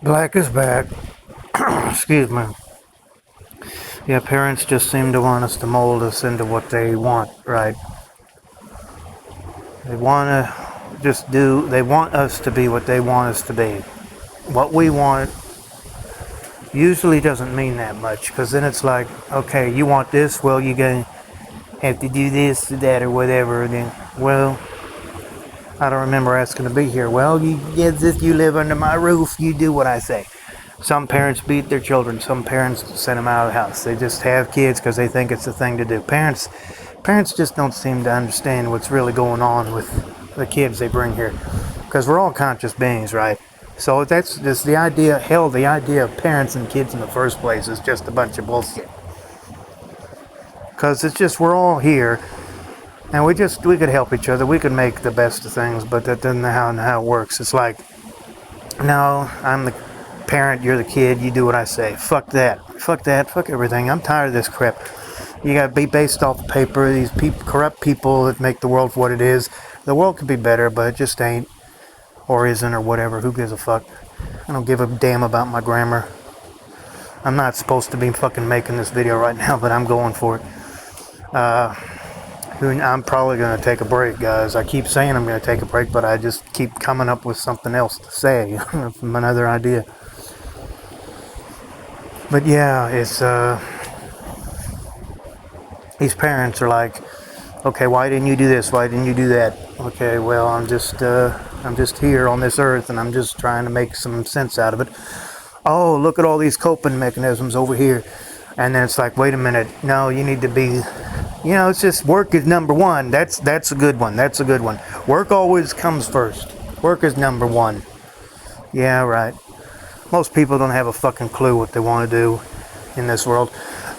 Black is back. Excuse me. Yeah, parents just seem to want us to mold us into what they want, right? They want to they want us to be what they want us to be. What we want usually doesn't mean that much, because then it's like, okay, you want this, well, you're going to have to do this, that, or whatever. And then, well, I don't remember asking to be here. Well, you live under my roof, you do what I say. Some parents beat their children. Some parents send them out of the house. They just have kids because they think it's the thing to do. Parents just don't seem to understand what's really going on with the kids they bring here, because we're all conscious beings, right? So that's just the idea. Hell, the idea of parents and kids in the first place is just a bunch of bullshit. Because it's just we're all here, and we could help each other. We could make the best of things, but that doesn't how it works. It's like, no, I'm the parent, you're the kid, you do what I say. Fuck that. Fuck everything. I'm tired of this crap. You gotta be based off the paper. These corrupt people that make the world what it is. The world could be better, but it just ain't, or isn't, or whatever. Who gives a fuck? I don't give a damn about my grammar. I'm not supposed to be fucking making this video right now, but I'm going for it. I'm probably going to take a break, guys. I keep saying I'm going to take a break, but I just keep coming up with something else to say, from another idea. But yeah, it's these parents are like, okay, why didn't you do this? Why didn't you do that? Okay, well, I'm just here on this earth, and I'm just trying to make some sense out of it. Oh, look at all these coping mechanisms over here. And then it's like, wait a minute, no, you need to be, it's just work is number one. That's a good one. That's a good one. Work always comes first. Work is number one. Yeah, right. Most people don't have a fucking clue what they want to do in this world.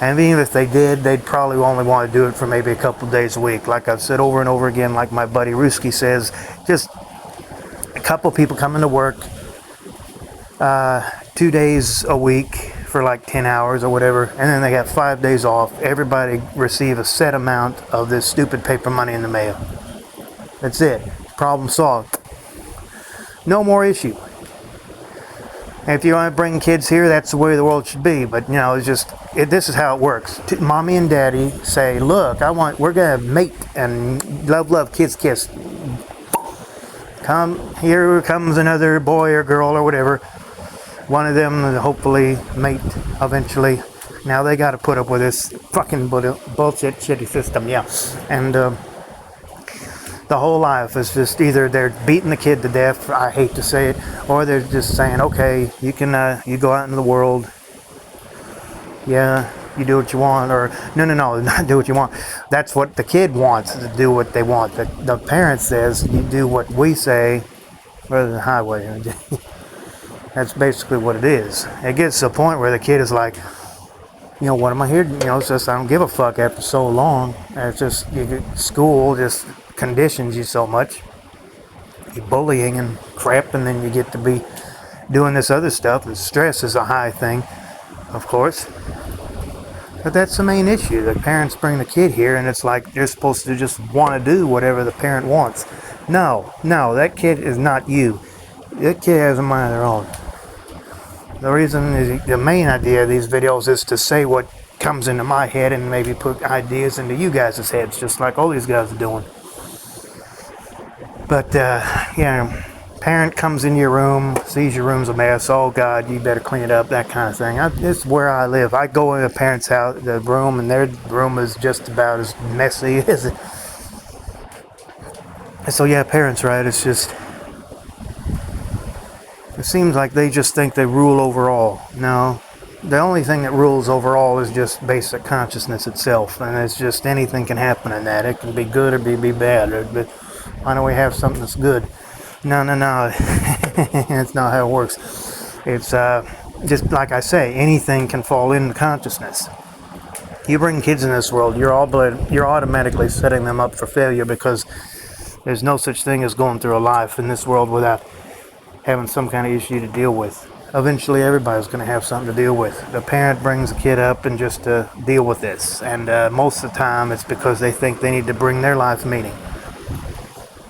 And even if they did, they'd probably only want to do it for maybe a couple days a week. Like I've said over and over again, like my buddy Ruski says, just a couple people coming to work 2 days a week for like 10 hours or whatever, and then they got 5 days off. Everybody receive a set amount of this stupid paper money in the mail. That's it. Problem solved. No more issue. If you want to bring kids here, that's the way the world should be. But this is how it works. Mommy and daddy say, look, we're gonna mate and love, kiss. Here comes another boy or girl or whatever. One of them will hopefully mate eventually. Now they got to put up with this fucking bullshit shitty system, yeah. And the whole life is just either they're beating the kid to death, I hate to say it, or they're just saying, okay, you can you go out into the world, yeah, you do what you want, or no, not do what you want. That's what the kid wants, to do what they want. The parent says, you do what we say, rather than the highway. That's basically what it is. It gets to a point where the kid is like, what am I here? It's just, I don't give a fuck after so long. And it's just, school just conditions you so much. You're bullying and crap, and then you get to be doing this other stuff, and stress is a high thing, of course. But that's the main issue. The parents bring the kid here, and it's like they're supposed to just want to do whatever the parent wants. No, that kid is not you. That kid has a mind of their own. The reason is, the main idea of these videos is to say what comes into my head and maybe put ideas into you guys' heads, just like all these guys are doing. But, parent comes in your room, sees your room's a mess, oh God, you better clean it up, that kind of thing. This is where I live. I go in a parent's house, the room, and their room is just about as messy as it. So yeah, parents, right, it's just, it seems like they just think they rule over all. No, the only thing that rules over all is just basic consciousness itself, and it's just anything can happen in that. It can be good or be bad. But why don't we have something that's good? No. That's not how it works. It's just like I say, anything can fall into consciousness. You bring kids in this world, you're automatically setting them up for failure, because there's no such thing as going through a life in this world without having some kind of issue to deal with. Eventually everybody's going to have something to deal with. The parent brings the kid up and just to deal with this, and most of the time it's because they think they need to bring their life meaning.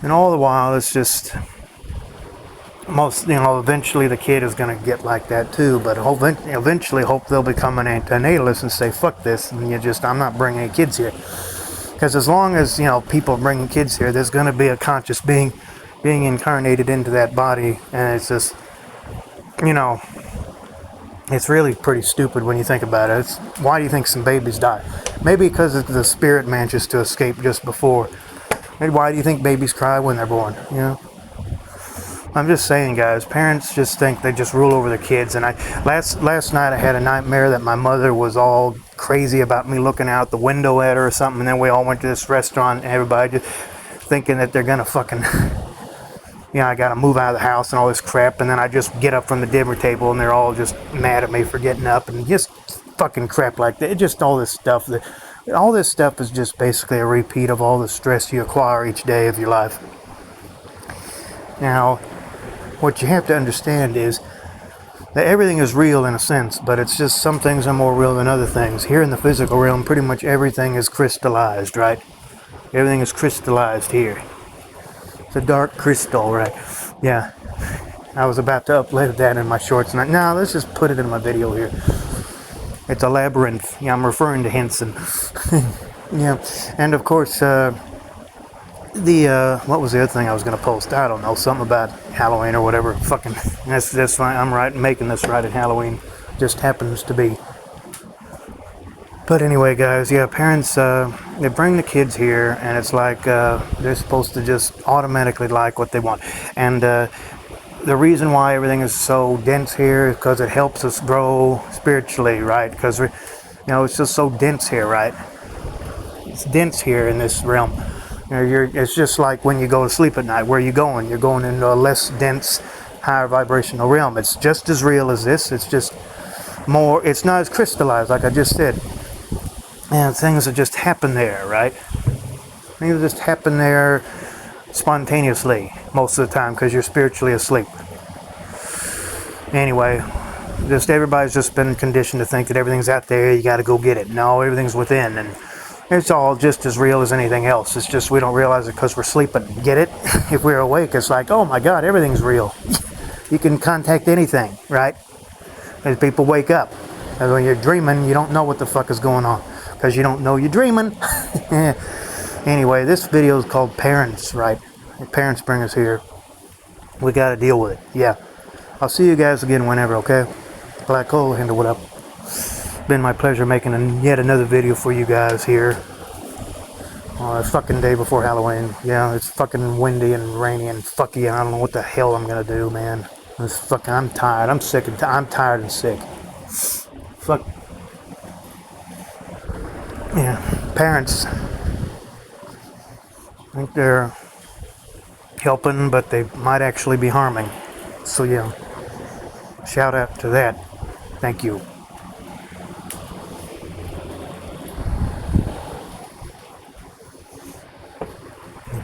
And all the while it's just most, eventually the kid is going to get like that too, but eventually hope they'll become an antinatalist and say fuck this, and I'm not bringing any kids here. Because as long as people bringing kids here, there's going to be a conscious being incarnated into that body, and it's just it's really pretty stupid when you think about it. Why do you think some babies die? Maybe because the spirit manages to escape just before. Maybe why do you think babies cry when they're born? I'm just saying, guys, parents just think they just rule over their kids. And last night I had a nightmare that my mother was all crazy about me looking out the window at her or something. And then we all went to this restaurant and everybody just thinking that they're going to fucking, I got to move out of the house and all this crap. And then I just get up from the dinner table and they're all just mad at me for getting up and just fucking crap like that. Just all this stuff. All this stuff is just basically a repeat of all the stress you acquire each day of your life. Now, what you have to understand is that everything is real in a sense, but it's just some things are more real than other things. Here in the physical realm, pretty much everything is crystallized, right? Everything is crystallized here. It's a dark crystal, right? Yeah. I was about to upload that in my shorts. No, let's just put it in my video here. It's a labyrinth. Yeah, I'm referring to Henson. Yeah. And of course, what was the other thing I was going to post? I don't know, something about Halloween or whatever. Fucking, that's fine. I'm making this right at Halloween. Just happens to be. But anyway, guys, yeah, parents, they bring the kids here, and it's like they're supposed to just automatically like what they want. And the reason why everything is so dense here is because it helps us grow spiritually, right? Because it's just so dense here, right? It's dense here in this realm. It's just like when you go to sleep at night. Where are you going? You're going into a less dense, higher vibrational realm. It's just as real as this. It's just more. It's not as crystallized, like I just said. And things that just happen there, right? Things just happen there spontaneously most of the time because you're spiritually asleep. Anyway, just everybody's just been conditioned to think that everything's out there. You got to go get it. No, everything's within, and it's all just as real as anything else. It's just we don't realize it because we're sleeping. Get it? If we're awake, it's like, oh my God, everything's real. You can contact anything, right? As people wake up. And when you're dreaming, you don't know what the fuck is going on because you don't know you're dreaming. Anyway, this video is called Parents, right? Parents bring us here. We got to deal with it. Yeah. I'll see you guys again whenever, okay? Black Hole Handle, what up? Been my pleasure making yet another video for you guys here. Fucking day before Halloween. Yeah, it's fucking windy and rainy and fucky, and I don't know what the hell I'm gonna do, man. I'm tired. I'm sick and I'm tired and sick. Fuck. Yeah, parents. I think they're helping, but they might actually be harming. So yeah, shout out to that. Thank you.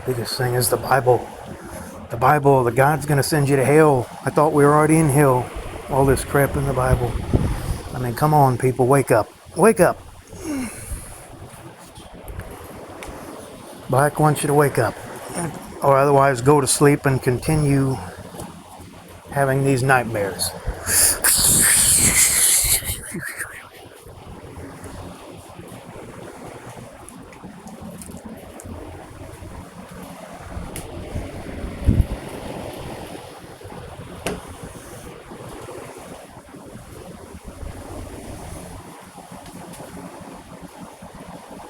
Biggest thing is the Bible. The Bible, the God's gonna send you to hell. I thought we were already in hell. All this crap in the Bible. I mean, come on, people, wake up. Wake up. Black wants you to wake up. Or otherwise go to sleep and continue having these nightmares.